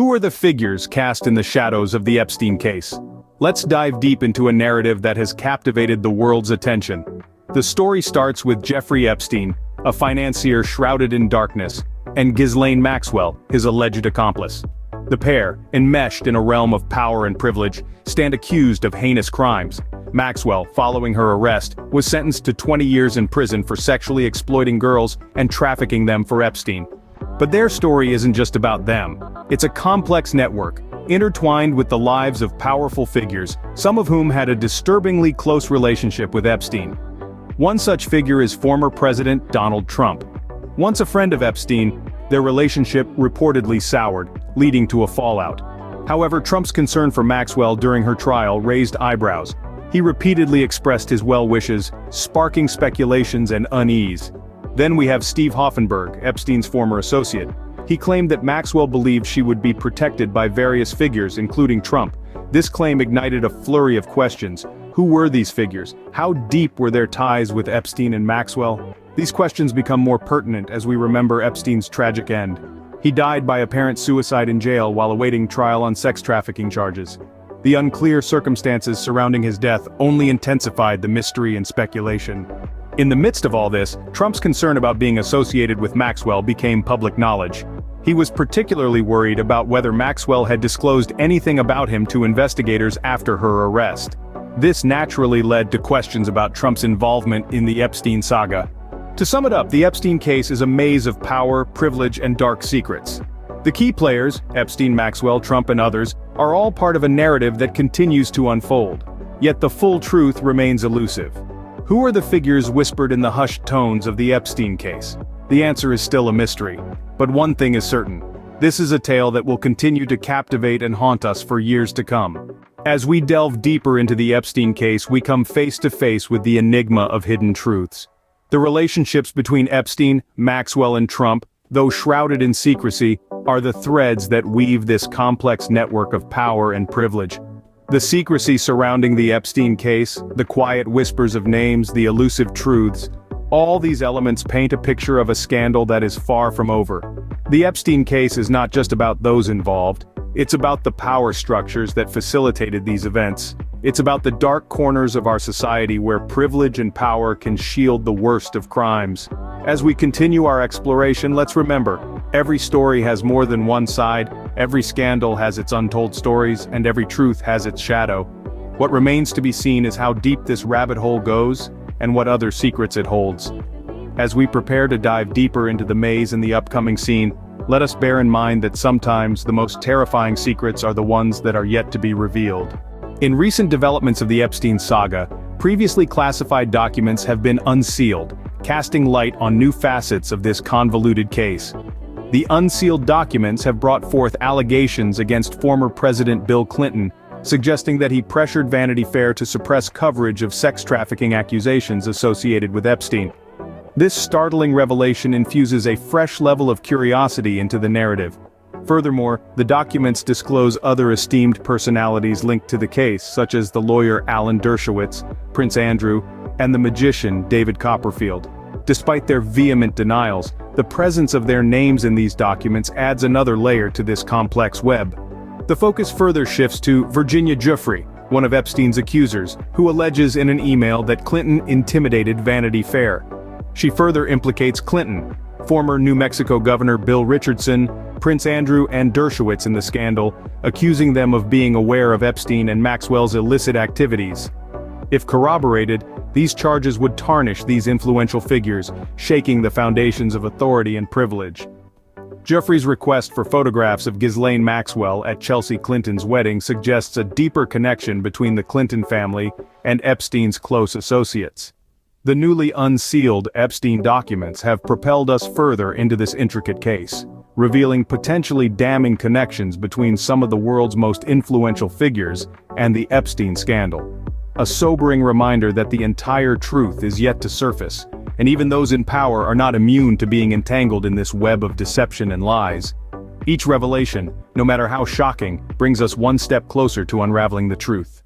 Who are the figures cast in the shadows of the Epstein case? Let's dive deep into a narrative that has captivated the world's attention. The story starts with Jeffrey Epstein, a financier shrouded in darkness, and Ghislaine Maxwell, his alleged accomplice. The pair, enmeshed in a realm of power and privilege, stand accused of heinous crimes. Maxwell, following her arrest, was sentenced to 20 years in prison for sexually exploiting girls and trafficking them for Epstein. But their story isn't just about them. It's a complex network, intertwined with the lives of powerful figures, some of whom had a disturbingly close relationship with Epstein. One such figure is former President Donald Trump. Once a friend of Epstein, their relationship reportedly soured, leading to a fallout. However, Trump's concern for Maxwell during her trial raised eyebrows. He repeatedly expressed his well wishes, sparking speculations and unease. Then we have Steve Hoffenberg, Epstein's former associate. He claimed that Maxwell believed she would be protected by various figures, including Trump. This claim ignited a flurry of questions. Who were these figures? How deep were their ties with Epstein and Maxwell? These questions become more pertinent as we remember Epstein's tragic end. He died by apparent suicide in jail while awaiting trial on sex trafficking charges. The unclear circumstances surrounding his death only intensified the mystery and speculation. In the midst of all this, Trump's concern about being associated with Maxwell became public knowledge. He was particularly worried about whether Maxwell had disclosed anything about him to investigators after her arrest. This naturally led to questions about Trump's involvement in the Epstein saga. To sum it up, the Epstein case is a maze of power, privilege, and dark secrets. The key players, Epstein, Maxwell, Trump, and others, are all part of a narrative that continues to unfold. Yet the full truth remains elusive. Who are the figures whispered in the hushed tones of the Epstein case? The answer is still a mystery. But one thing is certain. This is a tale that will continue to captivate and haunt us for years to come. As we delve deeper into the Epstein case, we come face to face with the enigma of hidden truths. The relationships between Epstein, Maxwell, and Trump, though shrouded in secrecy, are the threads that weave this complex network of power and privilege. The secrecy surrounding the Epstein case, the quiet whispers of names, the elusive truths, all these elements paint a picture of a scandal that is far from over. The Epstein case is not just about those involved, it's about the power structures that facilitated these events. It's about the dark corners of our society where privilege and power can shield the worst of crimes. As we continue our exploration, let's remember, every story has more than one side, every scandal has its untold stories, and every truth has its shadow. What remains to be seen is how deep this rabbit hole goes, and what other secrets it holds. As we prepare to dive deeper into the maze in the upcoming scene, let us bear in mind that sometimes the most terrifying secrets are the ones that are yet to be revealed. In recent developments of the Epstein saga, previously classified documents have been unsealed, casting light on new facets of this convoluted case. The unsealed documents have brought forth allegations against former President Bill Clinton, suggesting that he pressured Vanity Fair to suppress coverage of sex trafficking accusations associated with Epstein. This startling revelation infuses a fresh level of curiosity into the narrative. Furthermore, the documents disclose other esteemed personalities linked to the case, such as the lawyer Alan Dershowitz, Prince Andrew, and the magician David Copperfield. Despite their vehement denials, the presence of their names in these documents adds another layer to this complex web. The focus further shifts to Virginia Giuffre, one of Epstein's accusers, who alleges in an email that Clinton intimidated Vanity Fair. She further implicates Clinton, former New Mexico Governor Bill Richardson, Prince Andrew, and Dershowitz in the scandal, accusing them of being aware of Epstein and Maxwell's illicit activities. If corroborated, these charges would tarnish these influential figures, shaking the foundations of authority and privilege. Giuffre's request for photographs of Ghislaine Maxwell at Chelsea Clinton's wedding suggests a deeper connection between the Clinton family and Epstein's close associates. The newly unsealed Epstein documents have propelled us further into this intricate case, revealing potentially damning connections between some of the world's most influential figures and the Epstein scandal. A sobering reminder that the entire truth is yet to surface, and even those in power are not immune to being entangled in this web of deception and lies. Each revelation, no matter how shocking, brings us one step closer to unraveling the truth.